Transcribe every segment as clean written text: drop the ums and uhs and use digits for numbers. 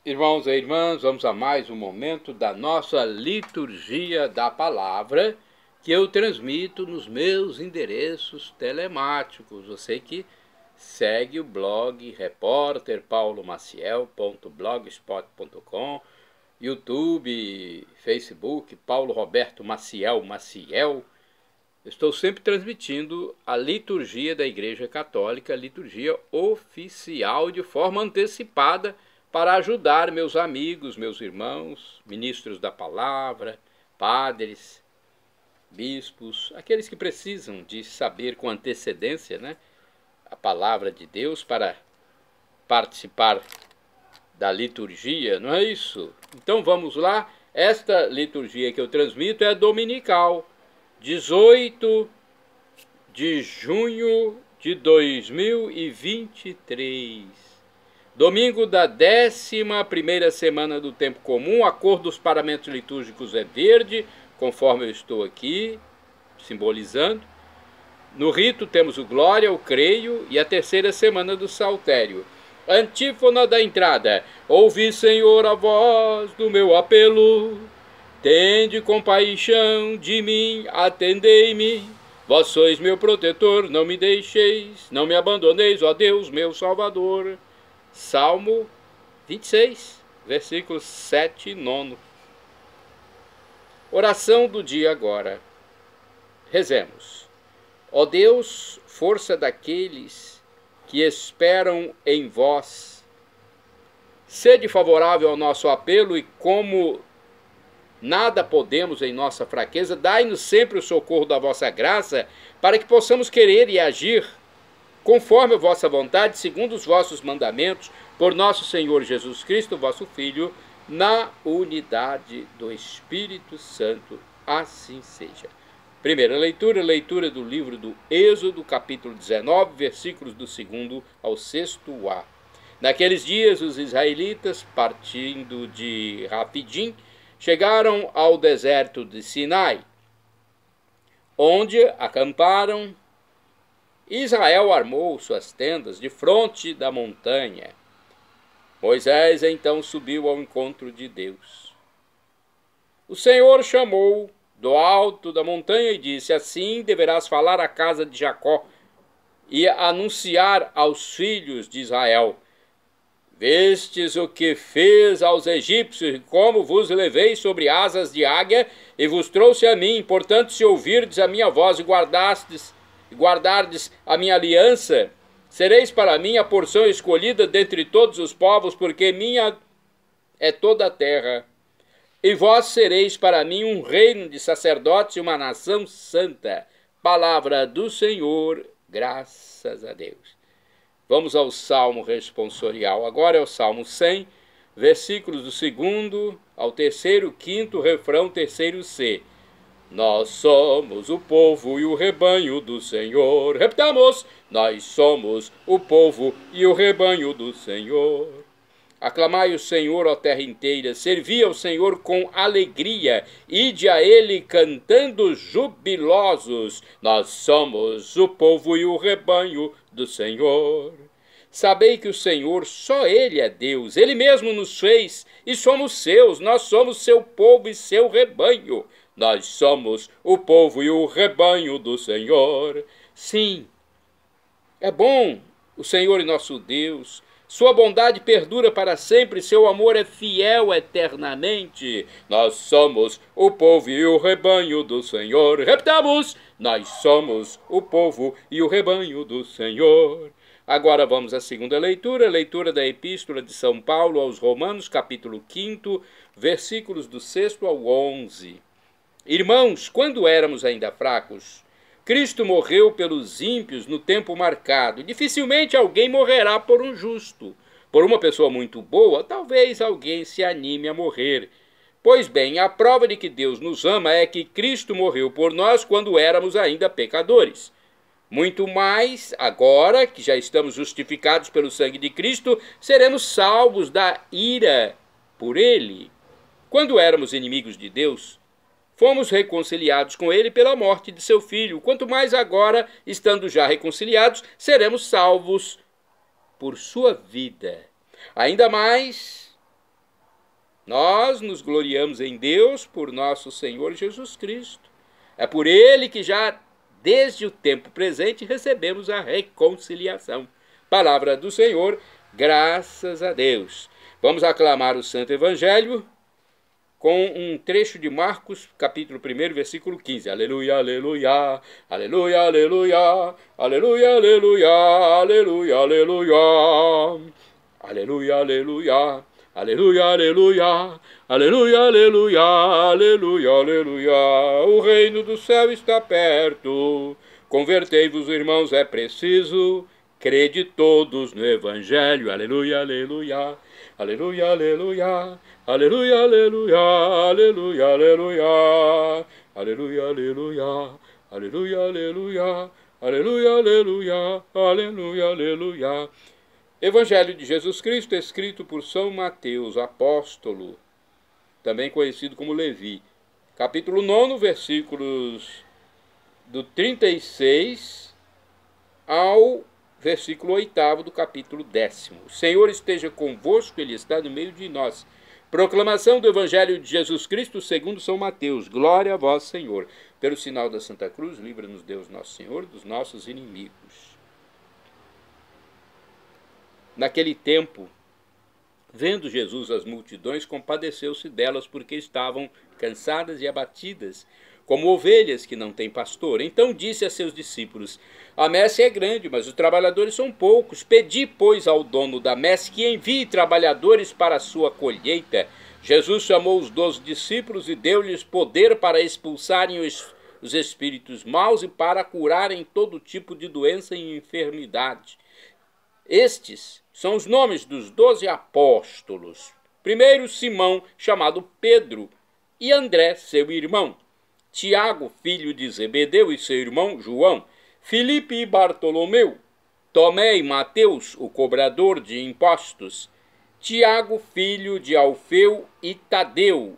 Irmãos e irmãs, vamos a mais um momento da nossa liturgia da palavra que eu transmito nos meus endereços telemáticos. Você que segue o blog repórterpaulomaciel.blogspot.com, YouTube, Facebook, Paulo Roberto Maciel. Eu estou sempre transmitindo a liturgia da Igreja Católica, a liturgia oficial de forma antecipada, para ajudar meus amigos, meus irmãos, ministros da palavra, padres, bispos, aqueles que precisam de saber com antecedência, né, a palavra de Deus para participar da liturgia, não é isso? Então vamos lá, esta liturgia que eu transmito é dominical, 18 de junho de 2023. Domingo da 11ª semana do tempo comum. A cor dos paramentos litúrgicos é verde, conforme eu estou aqui simbolizando. No rito temos o Glória, o Creio e a 3ª semana do Saltério. Antífona da entrada: ouvi, Senhor, a voz do meu apelo. Tende compaixão de mim, atendei-me. Vós sois meu protetor, não me deixeis, não me abandoneis, ó Deus, meu Salvador. Salmo 26, versículos 7 e 9. Oração do dia agora. Rezemos. Ó Deus, força daqueles que esperam em vós, sede favorável ao nosso apelo e, como nada podemos em nossa fraqueza, dai-nos sempre o socorro da vossa graça, para que possamos querer e agir conforme a vossa vontade, segundo os vossos mandamentos, por nosso Senhor Jesus Cristo, vosso Filho, na unidade do Espírito Santo. Assim seja. Primeira leitura, leitura do livro do Êxodo, capítulo 19, versículos do 2º ao 6a. Naqueles dias, os israelitas, partindo de Rafidim, chegaram ao deserto de Sinai, onde acamparam. Israel armou suas tendas defronte da montanha. Moisés então subiu ao encontro de Deus. O Senhor chamou do alto da montanha e disse: assim deverás falar à casa de Jacó e anunciar aos filhos de Israel: vestes o que fez aos egípcios, como vos levei sobre asas de águia e vos trouxe a mim. Portanto, se ouvirdes a minha voz e guardardes a minha aliança, sereis para mim a porção escolhida dentre todos os povos, porque minha é toda a terra. E vós sereis para mim um reino de sacerdotes e uma nação santa. Palavra do Senhor, graças a Deus. Vamos ao Salmo responsorial. Agora é o Salmo 100, versículos do 2º ao 3º, 5º, refrão, 3º C. Nós somos o povo e o rebanho do Senhor. Repitamos: nós somos o povo e o rebanho do Senhor. Aclamai o Senhor, ó terra inteira, servi ao Senhor com alegria, ide a ele cantando jubilosos. Nós somos o povo e o rebanho do Senhor. Sabei que o Senhor, só Ele é Deus, Ele mesmo nos fez e somos seus, nós somos seu povo e seu rebanho. Nós somos o povo e o rebanho do Senhor. Sim, é bom o Senhor e nosso Deus. Sua bondade perdura para sempre, seu amor é fiel eternamente. Nós somos o povo e o rebanho do Senhor. Repitamos: nós somos o povo e o rebanho do Senhor. Agora vamos à segunda leitura, leitura da Epístola de São Paulo aos Romanos, capítulo 5, versículos do 6 ao 11. Irmãos, quando éramos ainda fracos, Cristo morreu pelos ímpios no tempo marcado. Dificilmente alguém morrerá por um justo. Por uma pessoa muito boa, talvez alguém se anime a morrer. Pois bem, a prova de que Deus nos ama é que Cristo morreu por nós quando éramos ainda pecadores. Muito mais, agora que já estamos justificados pelo sangue de Cristo, seremos salvos da ira por Ele. Quando éramos inimigos de Deus, fomos reconciliados com Ele pela morte de seu Filho. Quanto mais agora, estando já reconciliados, seremos salvos por sua vida. Ainda mais, Nós nos gloriamos em Deus por nosso Senhor Jesus Cristo. É por Ele que já desde o tempo presente recebemos a reconciliação. Palavra do Senhor, graças a Deus. Vamos aclamar o Santo Evangelho com um trecho de Marcos, capítulo 1, versículo 15. Aleluia, aleluia, aleluia, aleluia, aleluia, aleluia, aleluia, aleluia, aleluia, aleluia, aleluia, aleluia, aleluia, aleluia, aleluia, aleluia. O reino do céu está perto. Convertei-vos, irmãos, é preciso. Crede todos no Evangelho. Aleluia, aleluia, aleluia, aleluia, aleluia, aleluia, aleluia, aleluia, aleluia, aleluia, aleluia, aleluia, aleluia, aleluia, aleluia, aleluia. Evangelho de Jesus Cristo, escrito por São Mateus, apóstolo, também conhecido como Levi. Capítulo 9, versículos do 36 ao versículo 8 do capítulo 10. O Senhor esteja convosco, Ele está no meio de nós. Proclamação do Evangelho de Jesus Cristo segundo São Mateus. Glória a vós, Senhor. Pelo sinal da Santa Cruz, livra-nos Deus nosso Senhor dos nossos inimigos. Naquele tempo, vendo Jesus as multidões, compadeceu-se delas, porque estavam cansadas e abatidas, como ovelhas que não têm pastor. Então disse a seus discípulos: a messe é grande, mas os trabalhadores são poucos. Pedi, pois, ao dono da messe que envie trabalhadores para a sua colheita. Jesus chamou os 12 discípulos e deu-lhes poder para expulsarem os espíritos maus e para curarem todo tipo de doença e enfermidade. Estes são os nomes dos 12 apóstolos. Primeiro, Simão, chamado Pedro, e André, seu irmão. Tiago, filho de Zebedeu, e seu irmão João. Filipe e Bartolomeu. Tomé e Mateus, o cobrador de impostos. Tiago, filho de Alfeu, e Tadeu.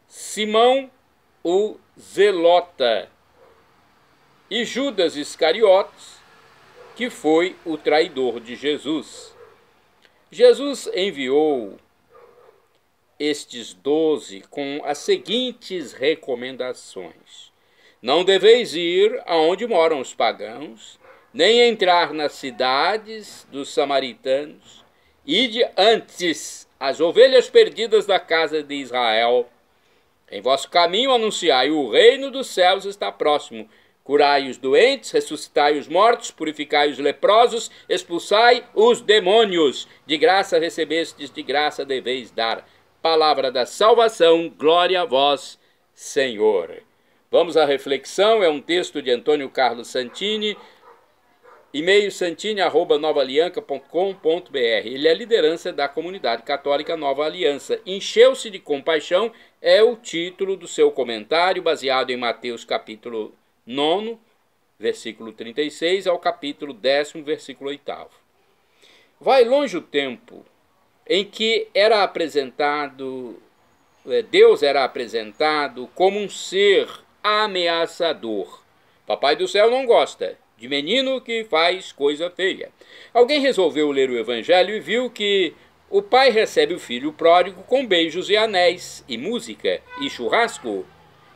Simão, o zelota. E Judas Iscariotes, que foi o traidor de Jesus. Jesus enviou estes 12 com as seguintes recomendações: não deveis ir aonde moram os pagãos, nem entrar nas cidades dos samaritanos. Ide antes as ovelhas perdidas da casa de Israel. Em vosso caminho anunciai: o reino dos céus está próximo. Curai os doentes, ressuscitai os mortos, purificai os leprosos, expulsai os demônios. De graça recebestes, de graça deveis dar. Palavra da salvação, glória a vós, Senhor. Vamos à reflexão, é um texto de Antônio Carlos Santini, e-mail santini@novaalianca.com.br. Ele é liderança da comunidade católica Nova Aliança. Encheu-se de compaixão é o título do seu comentário, baseado em Mateus capítulo 9, versículo 36, ao capítulo 10, versículo 8. Vai longe o tempo em que Deus era apresentado como um ser ameaçador. Papai do céu não gosta de menino que faz coisa feia. Alguém resolveu ler o Evangelho e viu que o pai recebe o filho pródigo com beijos e anéis, e música, e churrasco,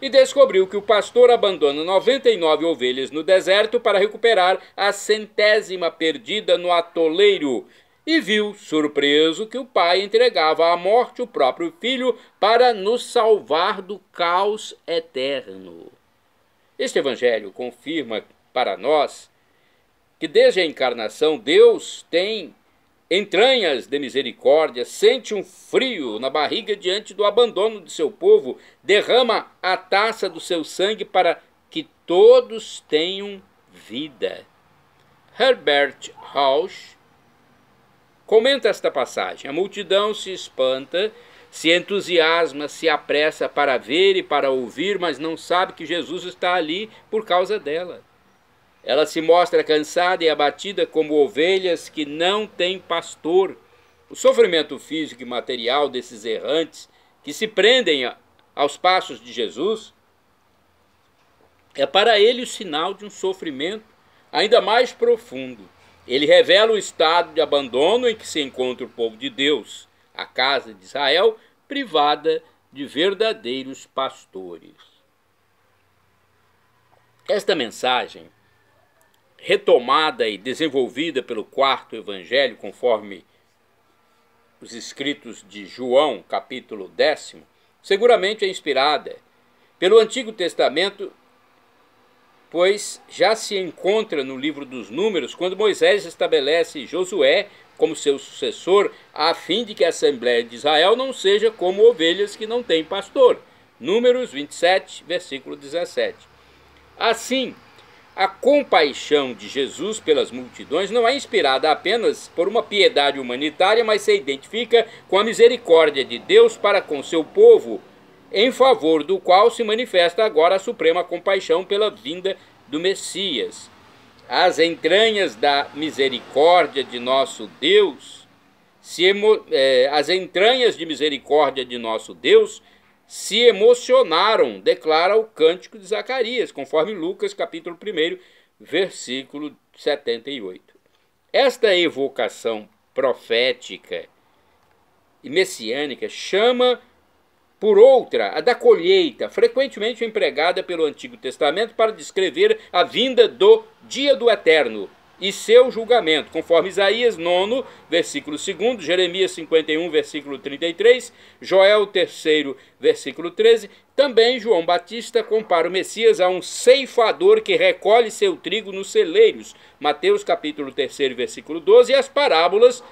e descobriu que o pastor abandona 99 ovelhas no deserto para recuperar a 100ª perdida no atoleiro, e viu, surpreso, que o pai entregava à morte o próprio filho para nos salvar do caos eterno. Este Evangelho confirma para nós que desde a encarnação Deus tem entranhas de misericórdia, sente um frio na barriga diante do abandono de seu povo, derrama a taça do seu sangue para que todos tenham vida. Herbert Rausch comenta esta passagem: a multidão se espanta, se entusiasma, se apressa para ver e para ouvir, mas não sabe que Jesus está ali por causa dela. Ela se mostra cansada e abatida como ovelhas que não têm pastor. O sofrimento físico e material desses errantes que se prendem aos passos de Jesus é para ele o sinal de um sofrimento ainda mais profundo. Ele revela o estado de abandono em que se encontra o povo de Deus, a casa de Israel, privada de verdadeiros pastores. Esta mensagem, retomada e desenvolvida pelo quarto evangelho, conforme os escritos de João, capítulo 10, seguramente é inspirada pelo Antigo Testamento, pois já se encontra no livro dos Números, quando Moisés estabelece Josué como seu sucessor, a fim de que a Assembleia de Israel não seja como ovelhas que não têm pastor. Números 27, versículo 17. Assim, a compaixão de Jesus pelas multidões não é inspirada apenas por uma piedade humanitária, mas se identifica com a misericórdia de Deus para com seu povo, em favor do qual se manifesta agora a suprema compaixão pela vinda do Messias. As entranhas da misericórdia de nosso Deus, as entranhas de misericórdia de nosso Deus se emocionaram, declara o cântico de Zacarias, conforme Lucas, capítulo 1, versículo 78. Esta evocação profética e messiânica chama por outra, a da colheita, frequentemente empregada pelo Antigo Testamento para descrever a vinda do dia do Eterno e seu julgamento, conforme Isaías 9, versículo 2, Jeremias 51, versículo 33, Joel 3, versículo 13. Também João Batista compara o Messias a um ceifador que recolhe seu trigo nos celeiros, Mateus capítulo 3, versículo 12, e as parábolas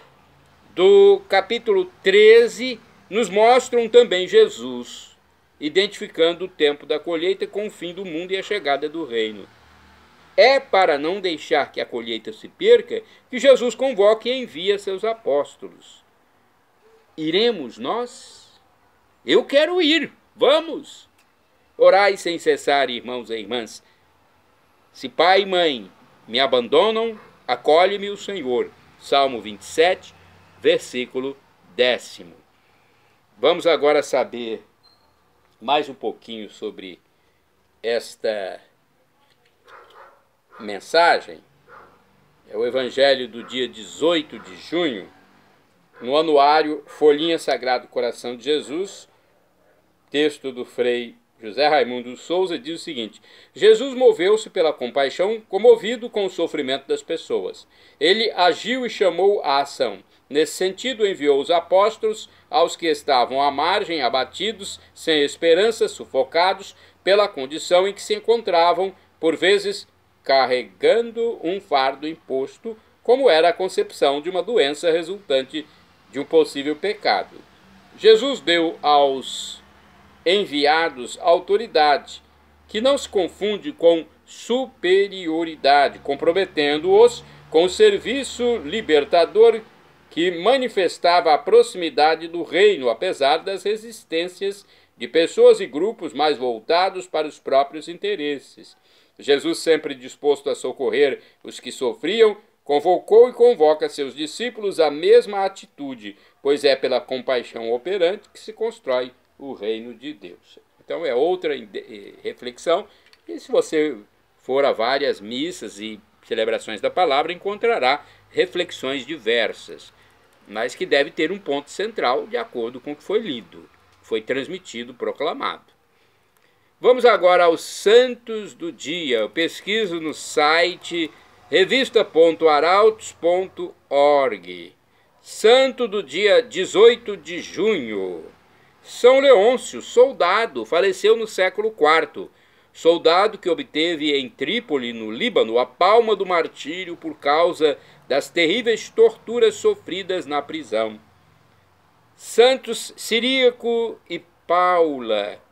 do capítulo 13 nos mostram também Jesus, identificando o tempo da colheita com o fim do mundo e a chegada do reino. É para não deixar que a colheita se perca que Jesus convoca e envia seus apóstolos. Iremos nós? Eu quero ir, vamos! Orai sem cessar, irmãos e irmãs. Se pai e mãe me abandonam, acolhe-me o Senhor. Salmo 27, versículo 10. Vamos agora saber mais um pouquinho sobre esta mensagem. É o Evangelho do dia 18 de junho, no anuário Folhinha Sagrado Coração de Jesus, texto do Frei José Raimundo Souza, diz o seguinte: Jesus moveu-se pela compaixão, comovido com o sofrimento das pessoas. Ele agiu e chamou a ação. Nesse sentido, enviou os apóstolos aos que estavam à margem, abatidos, sem esperança, sufocados pela condição em que se encontravam, por vezes carregando um fardo imposto, como era a concepção de uma doença resultante de um possível pecado. Jesus deu aos enviados autoridade, que não se confunde com superioridade, comprometendo-os com o serviço libertador que manifestava a proximidade do reino, apesar das resistências de pessoas e grupos mais voltados para os próprios interesses. Jesus, sempre disposto a socorrer os que sofriam, convocou e convoca seus discípulos à mesma atitude, pois é pela compaixão operante que se constrói o reino de Deus. Então é outra reflexão, e se você for a várias missas e celebrações da palavra, encontrará reflexões diversas, mas que deve ter um ponto central de acordo com o que foi lido, foi transmitido, proclamado. Vamos agora aos santos do dia. Eu pesquiso no site revista.arautos.org. Santo do dia 18 de junho. São Leôncio, soldado, faleceu no século IV. Soldado que obteve em Trípoli, no Líbano, a palma do martírio por causa das terríveis torturas sofridas na prisão. Santos Ciríaco e Paula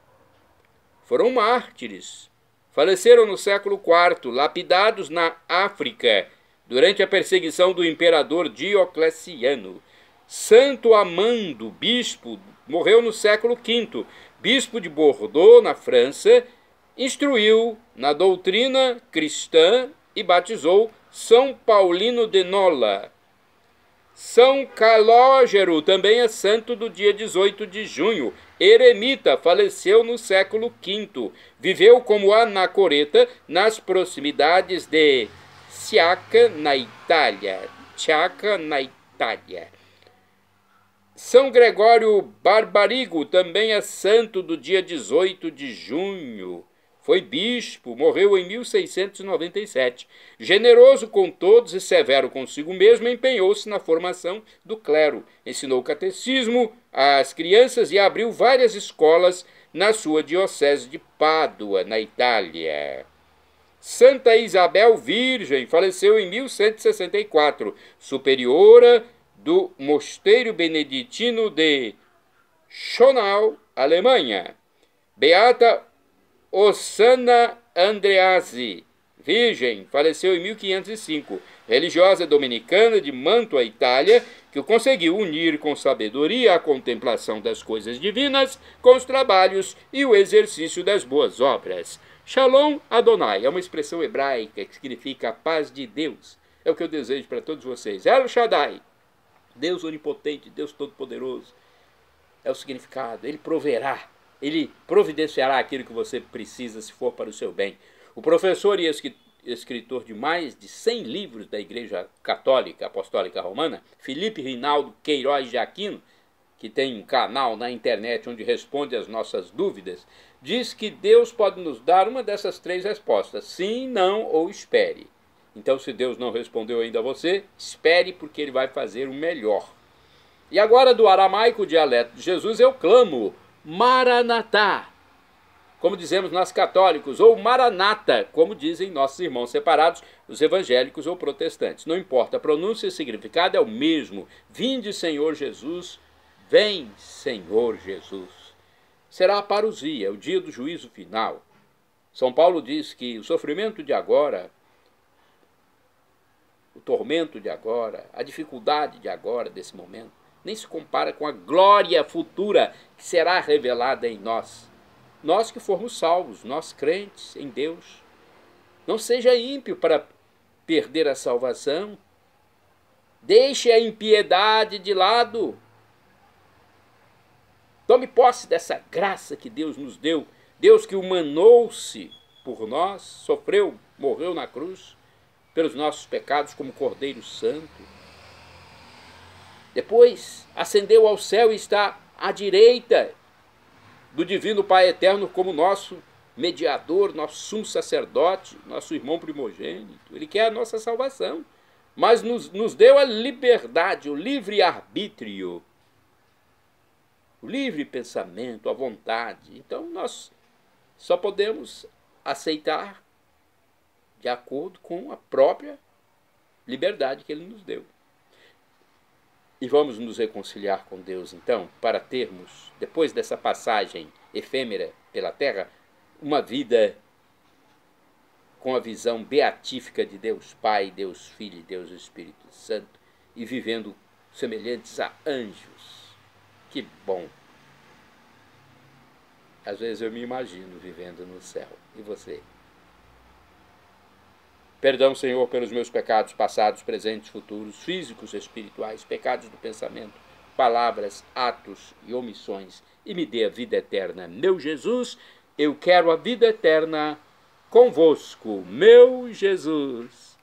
foram mártires. Faleceram no século IV, lapidados na África, durante a perseguição do imperador Diocleciano. Santo Amando, bispo, morreu no século V. Bispo de Bordeaux, na França, instruiu na doutrina cristã e batizou São Paulino de Nola. São Calógero também é santo do dia 18 de junho. Eremita, faleceu no século V. Viveu como anacoreta nas proximidades de Sciacca, na Itália. São Gregório Barbarigo também é santo do dia 18 de junho. Foi bispo, morreu em 1697. Generoso com todos e severo consigo mesmo, empenhou-se na formação do clero. Ensinou o catecismo às crianças e abriu várias escolas na sua diocese de Pádua, na Itália. Santa Isabel Virgem faleceu em 1164, superiora do Mosteiro Beneditino de Schönau, Alemanha. Beata Ossana Andreazzi, virgem, faleceu em 1505, religiosa dominicana de Mantua, Itália, que conseguiu unir com sabedoria a contemplação das coisas divinas com os trabalhos e o exercício das boas obras. Shalom Adonai é uma expressão hebraica que significa a paz de Deus. É o que eu desejo para todos vocês. El Shaddai, Deus onipotente, Deus todo-poderoso, é o significado. Ele proverá, ele providenciará aquilo que você precisa se for para o seu bem. O professor e escritor de mais de 100 livros da Igreja Católica Apostólica Romana, Felipe Rinaldo Queiroz de Aquino, que tem um canal na internet onde responde às nossas dúvidas, diz que Deus pode nos dar uma dessas três respostas: sim, não ou espere. Então, se Deus não respondeu ainda a você, espere, porque Ele vai fazer o melhor. E agora, do aramaico dialeto de Jesus, eu clamo: Maranatá, como dizemos nós católicos, ou Maranata, como dizem nossos irmãos separados, os evangélicos ou protestantes. Não importa, a pronúncia e o significado é o mesmo. Vinde, Senhor Jesus, vem, Senhor Jesus. Será a parousia, o dia do juízo final. São Paulo diz que o sofrimento de agora, o tormento de agora, a dificuldade de agora, desse momento, nem se compara com a glória futura que será revelada em nós. Nós que formos salvos, nós crentes em Deus. Não seja ímpio para perder a salvação. Deixe a impiedade de lado. Tome posse dessa graça que Deus nos deu. Deus que humanou-se por nós, sofreu, morreu na cruz pelos nossos pecados como Cordeiro Santo. Depois ascendeu ao céu e está à direita do Divino Pai Eterno como nosso mediador, nosso sumo sacerdote, nosso irmão primogênito. Ele quer a nossa salvação, mas nos deu a liberdade, o livre-arbítrio, o livre pensamento, a vontade. Então nós só podemos aceitar de acordo com a própria liberdade que Ele nos deu. E vamos nos reconciliar com Deus, então, para termos, depois dessa passagem efêmera pela terra, uma vida com a visão beatífica de Deus Pai, Deus Filho e Deus Espírito Santo, e vivendo semelhantes a anjos. Que bom! Às vezes eu me imagino vivendo no céu. E você? Perdão, Senhor, pelos meus pecados passados, presentes, futuros, físicos, espirituais, pecados do pensamento, palavras, atos e omissões, e me dê a vida eterna. Meu Jesus, eu quero a vida eterna convosco, meu Jesus.